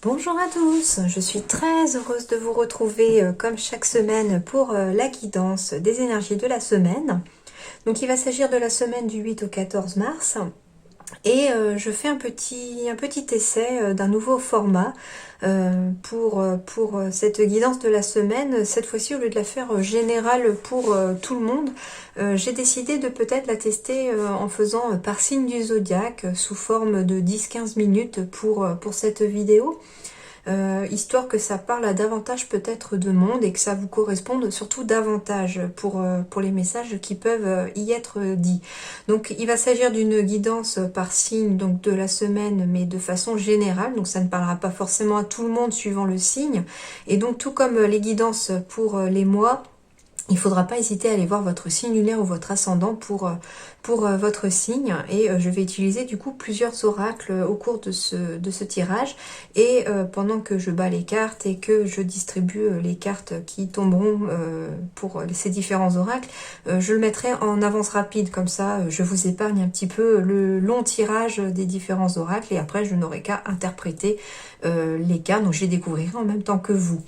Bonjour à tous, je suis très heureuse de vous retrouver comme chaque semaine pour la guidance des énergies de la semaine. Donc il va s'agir de la semaine du 8 au 14 mars et je fais un petit essai d'un nouveau format pour cette guidance de la semaine. Cette fois-ci, au lieu de la faire générale pour tout le monde, j'ai décidé de peut-être la tester en faisant par signe du zodiaque sous forme de 10-15 minutes pour cette vidéo. Histoire que ça parle à davantage peut-être de monde et que ça vous corresponde surtout davantage pour les messages qui peuvent y être dits. Donc il va s'agir d'une guidance par signe donc de la semaine, mais de façon générale, donc ça ne parlera pas forcément à tout le monde suivant le signe. Et donc tout comme les guidances pour les mois, il ne faudra pas hésiter à aller voir votre signe lunaire ou votre ascendant pour votre signe. Et je vais utiliser du coup plusieurs oracles au cours de ce tirage. Et pendant que je bats les cartes et que je distribue les cartes qui tomberont pour ces différents oracles, je le mettrai en avance rapide. Comme ça, je vous épargne un petit peu le long tirage des différents oracles. Et après, je n'aurai qu'à interpréter les cartes. Donc, je les découvrirai en même temps que vous.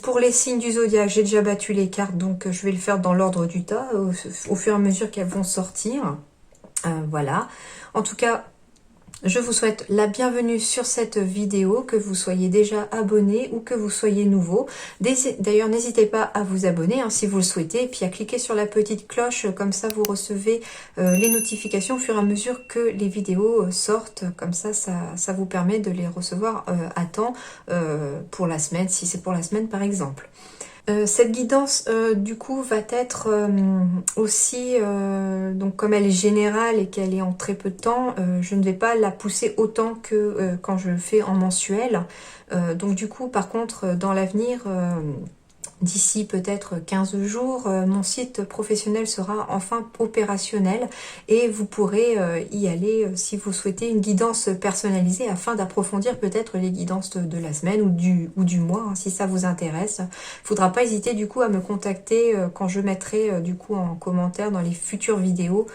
Pour les signes du zodiaque, j'ai déjà battu les cartes, donc je vais le faire dans l'ordre du tas, au fur et à mesure qu'elles vont sortir. Voilà. En tout cas, je vous souhaite la bienvenue sur cette vidéo, que vous soyez déjà abonné ou que vous soyez nouveau. D'ailleurs, n'hésitez pas à vous abonner si vous le souhaitez, et puis à cliquer sur la petite cloche, comme ça vous recevez les notifications au fur et à mesure que les vidéos sortent. Comme ça vous permet de les recevoir à temps pour la semaine, si c'est pour la semaine par exemple. Cette guidance du coup va être aussi, donc comme elle est générale et qu'elle est en très peu de temps, je ne vais pas la pousser autant que quand je le fais en mensuel. Donc du coup par contre dans l'avenir, d'ici peut-être 15 jours, mon site professionnel sera enfin opérationnel et vous pourrez y aller si vous souhaitez une guidance personnalisée afin d'approfondir peut-être les guidances de la semaine ou du mois, si ça vous intéresse. Il ne faudra pas hésiter du coup à me contacter quand je mettrai du coup en commentaire dans les futures vidéos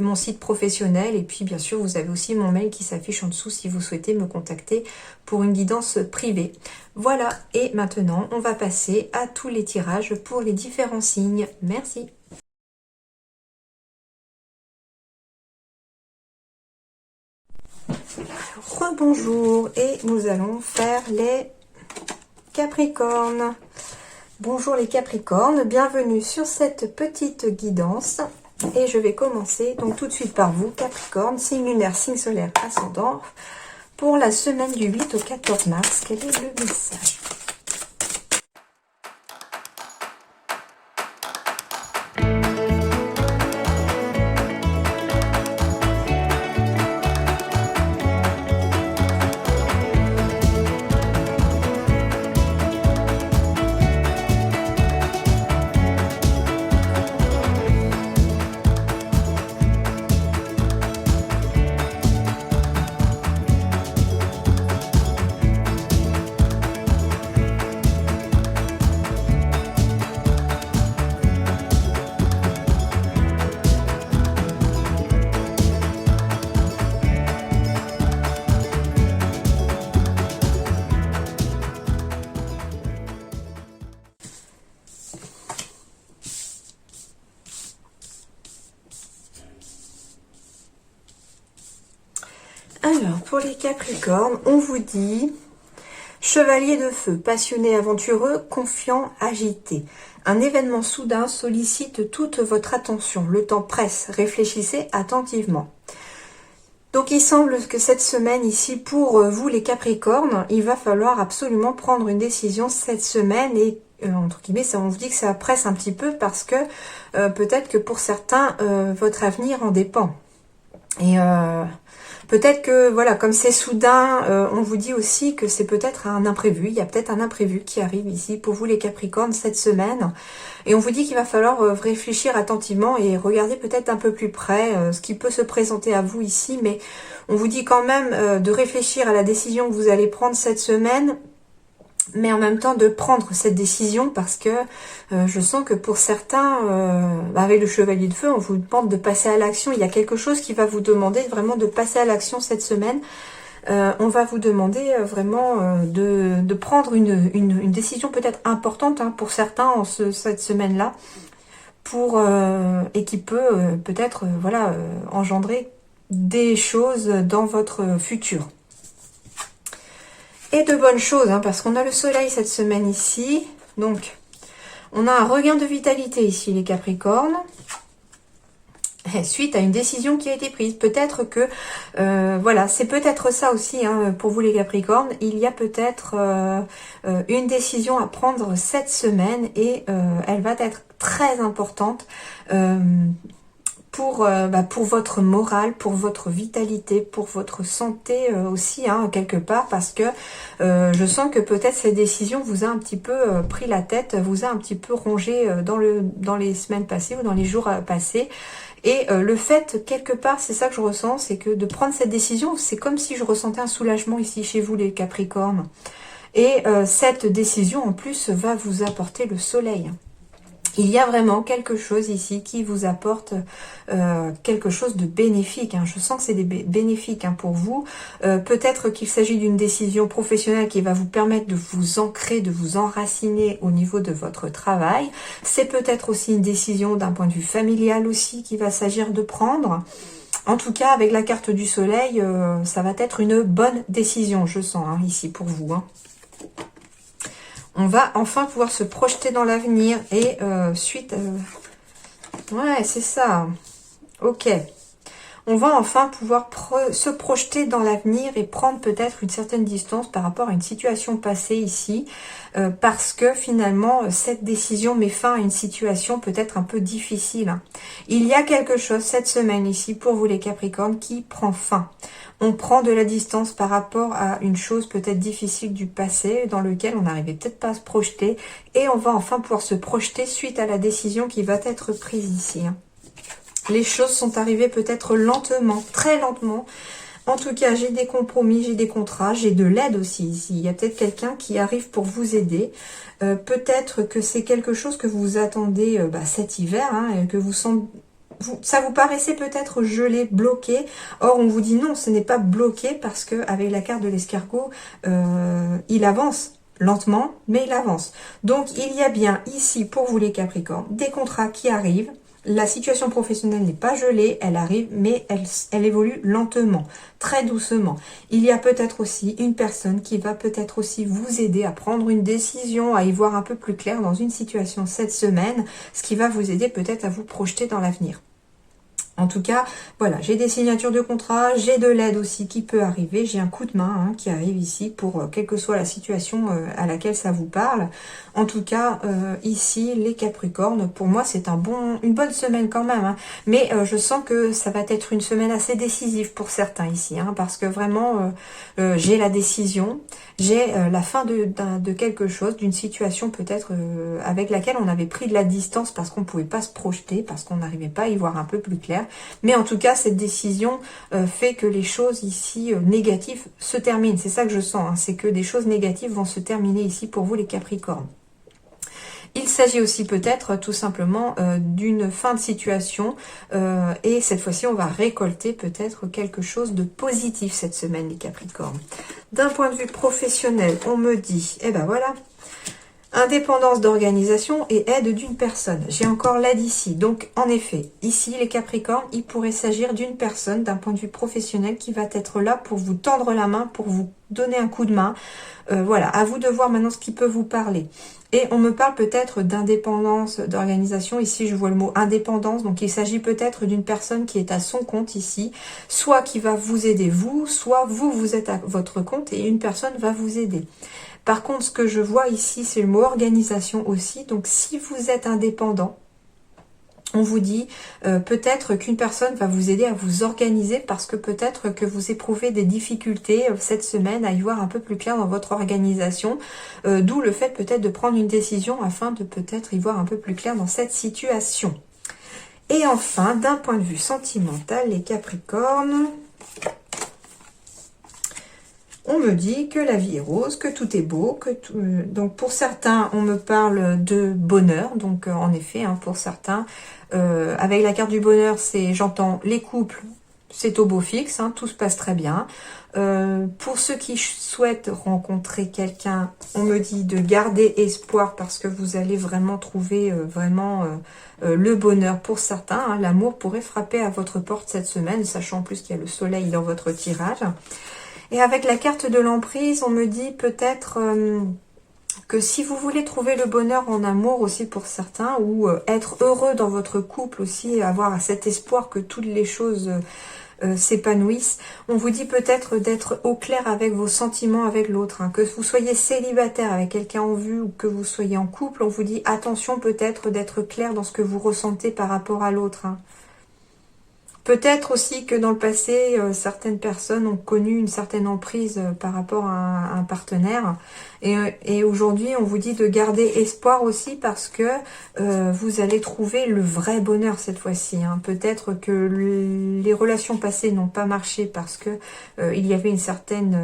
mon site professionnel, et puis bien sûr vous avez aussi mon mail qui s'affiche en dessous si vous souhaitez me contacter pour une guidance privée. Voilà, et maintenant on va passer à tous les tirages pour les différents signes. Merci. Rebonjour, et nous allons faire les Capricornes. Bonjour les Capricornes, bienvenue sur cette petite guidance. Et je vais commencer donc tout de suite par vous, Capricorne, signe lunaire, signe solaire, ascendant. Pour la semaine du 8 au 14 mars, quel est le message ? Alors, pour les Capricornes, on vous dit chevalier de feu, passionné, aventureux, confiant, agité. Un événement soudain sollicite toute votre attention. Le temps presse, réfléchissez attentivement. Donc, il semble que cette semaine ici, pour vous les Capricornes, il va falloir absolument prendre une décision cette semaine et entre guillemets, ça, on vous dit que ça presse un petit peu parce que peut-être que pour certains, votre avenir en dépend. Et peut-être que, voilà, comme c'est soudain, on vous dit aussi que c'est peut-être un imprévu. Il y a peut-être un imprévu qui arrive ici pour vous les Capricornes cette semaine. Et on vous dit qu'il va falloir réfléchir attentivement et regarder peut-être un peu plus près ce qui peut se présenter à vous ici. Mais on vous dit quand même de réfléchir à la décision que vous allez prendre cette semaine, mais en même temps de prendre cette décision parce que je sens que pour certains, avec le chevalier de feu, on vous demande de passer à l'action. Il y a quelque chose qui va vous demander vraiment de passer à l'action cette semaine. on va vous demander vraiment de prendre une décision peut-être importante hein, pour certains en cette semaine-là, et qui peut peut-être voilà, engendrer des choses dans votre futur. Et de bonnes choses, hein, parce qu'on a le soleil cette semaine ici. Donc, on a un regain de vitalité ici, les Capricornes. Suite à une décision qui a été prise. Peut-être que, voilà, c'est peut-être ça aussi, hein, pour vous les Capricornes. Il y a peut-être une décision à prendre cette semaine et elle va être très importante pour votre morale, pour votre vitalité, pour votre santé aussi, hein, quelque part, parce que je sens que peut-être cette décision vous a un petit peu pris la tête, vous a un petit peu rongé dans les semaines passées ou dans les jours passés. Et le fait, quelque part, c'est ça que je ressens, c'est que de prendre cette décision, c'est comme si je ressentais un soulagement ici chez vous les Capricornes. Et cette décision, en plus, va vous apporter le soleil. Il y a vraiment quelque chose ici qui vous apporte quelque chose de bénéfique. Hein. Je sens que c'est bénéfique hein, pour vous. Peut-être qu'il s'agit d'une décision professionnelle qui va vous permettre de vous ancrer, de vous enraciner au niveau de votre travail. C'est peut-être aussi une décision d'un point de vue familial aussi qu'il va s'agir de prendre. En tout cas, avec la carte du soleil, ça va être une bonne décision, je sens, hein, ici pour vous. Hein. On va enfin pouvoir se projeter dans l'avenir et ouais, c'est ça. Ok. On va enfin pouvoir se projeter dans l'avenir et prendre peut-être une certaine distance par rapport à une situation passée ici. Parce que finalement, cette décision met fin à une situation peut-être un peu difficile. Hein. Il y a quelque chose cette semaine ici, pour vous les Capricornes, qui prend fin. On prend de la distance par rapport à une chose peut-être difficile du passé, dans lequel on n'arrivait peut-être pas à se projeter. Et on va enfin pouvoir se projeter suite à la décision qui va être prise ici. Hein. Les choses sont arrivées peut-être lentement, très lentement. En tout cas, j'ai des compromis, j'ai des contrats, j'ai de l'aide aussi ici. Il y a peut-être quelqu'un qui arrive pour vous aider. Peut-être que c'est quelque chose que vous attendez cet hiver, hein, et que ça vous paraissait peut-être gelé, bloqué. Or, on vous dit non, ce n'est pas bloqué parce que avec la carte de l'escargot, il avance. Lentement, mais il avance. Donc, il y a bien ici, pour vous les Capricornes, des contrats qui arrivent. La situation professionnelle n'est pas gelée, elle arrive, mais elle évolue lentement, très doucement. Il y a peut-être aussi une personne qui va peut-être aussi vous aider à prendre une décision, à y voir un peu plus clair dans une situation cette semaine, ce qui va vous aider peut-être à vous projeter dans l'avenir. En tout cas, voilà, j'ai des signatures de contrat, j'ai de l'aide aussi qui peut arriver, j'ai un coup de main qui arrive ici pour quelle que soit la situation à laquelle ça vous parle. En tout cas, ici, les Capricornes, pour moi, c'est une bonne semaine quand même. Hein. Mais je sens que ça va être une semaine assez décisive pour certains ici, hein, parce que vraiment, j'ai la décision, j'ai la fin de quelque chose, d'une situation peut-être avec laquelle on avait pris de la distance parce qu'on ne pouvait pas se projeter, parce qu'on n'arrivait pas à y voir un peu plus clair. Mais en tout cas, cette décision fait que les choses ici négatives se terminent. C'est ça que je sens, hein, c'est que des choses négatives vont se terminer ici pour vous les Capricornes. Il s'agit aussi peut-être tout simplement d'une fin de situation et cette fois-ci on va récolter peut-être quelque chose de positif cette semaine les Capricornes. D'un point de vue professionnel, on me dit, eh ben voilà, indépendance d'organisation et aide d'une personne. J'ai encore l'aide ici. Donc, en effet, ici, les Capricornes, il pourrait s'agir d'une personne, d'un point de vue professionnel, qui va être là pour vous tendre la main, pour vous donner un coup de main. Voilà, à vous de voir maintenant ce qui peut vous parler. Et on me parle peut-être d'indépendance d'organisation. Ici, je vois le mot indépendance. Donc, il s'agit peut-être d'une personne qui est à son compte ici. Soit qui va vous aider vous, soit vous êtes à votre compte et une personne va vous aider. Par contre, ce que je vois ici, c'est le mot organisation aussi. Donc, si vous êtes indépendant, on vous dit peut-être qu'une personne va vous aider à vous organiser parce que peut-être que vous éprouvez des difficultés cette semaine à y voir un peu plus clair dans votre organisation. D'où le fait peut-être de prendre une décision afin de peut-être y voir un peu plus clair dans cette situation. Et enfin, d'un point de vue sentimental, les Capricornes... On me dit que la vie est rose, que tout est beau, que tout... donc pour certains, on me parle de bonheur. Donc en effet, hein, pour certains, avec la carte du bonheur, j'entends les couples, c'est au beau fixe, hein, tout se passe très bien. Pour ceux qui souhaitent rencontrer quelqu'un, on me dit de garder espoir parce que vous allez vraiment trouver le bonheur pour certains. Hein. L'amour pourrait frapper à votre porte cette semaine, sachant en plus qu'il y a le soleil dans votre tirage. Et avec la carte de l'emprise, on me dit peut-être que si vous voulez trouver le bonheur en amour aussi pour certains, ou être heureux dans votre couple aussi, avoir cet espoir que toutes les choses s'épanouissent, on vous dit peut-être d'être au clair avec vos sentiments avec l'autre, hein. Que vous soyez célibataire avec quelqu'un en vue ou que vous soyez en couple, on vous dit attention peut-être d'être clair dans ce que vous ressentez par rapport à l'autre, hein. Peut-être aussi que dans le passé, certaines personnes ont connu une certaine emprise par rapport à un partenaire. Et aujourd'hui, on vous dit de garder espoir aussi parce que vous allez trouver le vrai bonheur cette fois-ci, hein. Peut-être que les relations passées n'ont pas marché parce que il y avait une certaine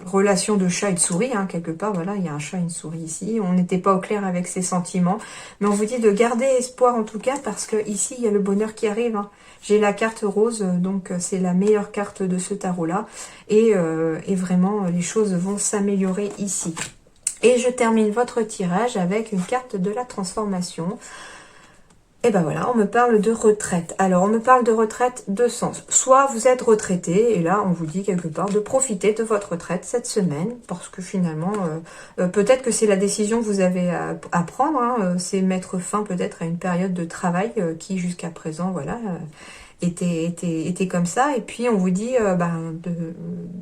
relation de chat et de souris, hein, quelque part. Voilà, il y a un chat et une souris ici. On n'était pas au clair avec ses sentiments. Mais on vous dit de garder espoir en tout cas parce que ici, il y a le bonheur qui arrive, hein. J'ai la carte rose, donc c'est la meilleure carte de ce tarot-là. Et vraiment, les choses vont s'améliorer ici. Et je termine votre tirage avec une carte de la transformation. Et ben voilà, on me parle de retraite. Alors, on me parle de retraite de sens. Soit vous êtes retraité, et là, on vous dit quelque part de profiter de votre retraite cette semaine, parce que finalement, peut-être que c'est la décision que vous avez à prendre, hein, c'est mettre fin peut-être à une période de travail qui, jusqu'à présent, voilà, était comme ça. Et puis, on vous dit,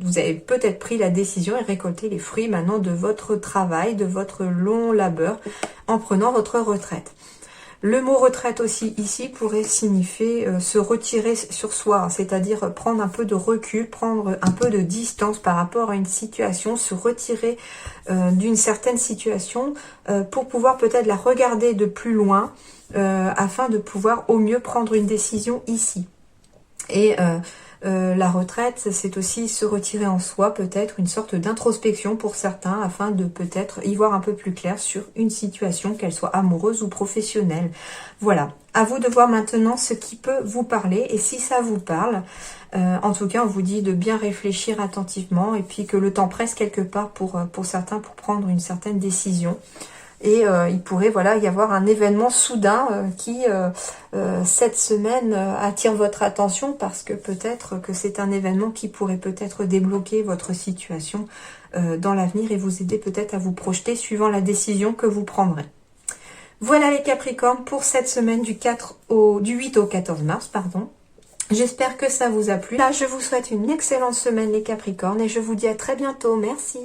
vous avez peut-être pris la décision et récolté les fruits maintenant de votre travail, de votre long labeur, en prenant votre retraite. Le mot retraite aussi ici pourrait signifier se retirer sur soi, hein, c'est-à-dire prendre un peu de recul, prendre un peu de distance par rapport à une situation, se retirer d'une certaine situation pour pouvoir peut-être la regarder de plus loin afin de pouvoir au mieux prendre une décision ici. Et la retraite, c'est aussi se retirer en soi, peut-être une sorte d'introspection pour certains, afin de peut-être y voir un peu plus clair sur une situation, qu'elle soit amoureuse ou professionnelle. Voilà, à vous de voir maintenant ce qui peut vous parler, et si ça vous parle, en tout cas, on vous dit de bien réfléchir attentivement, et puis que le temps presse quelque part pour certains, pour prendre une certaine décision. Et il pourrait y avoir un événement soudain qui, cette semaine, attire votre attention parce que peut-être que c'est un événement qui pourrait peut-être débloquer votre situation dans l'avenir et vous aider peut-être à vous projeter suivant la décision que vous prendrez. Voilà les Capricornes pour cette semaine du 8 au 14 mars, pardon. J'espère que ça vous a plu. Là, je vous souhaite une excellente semaine les Capricornes et je vous dis à très bientôt. Merci.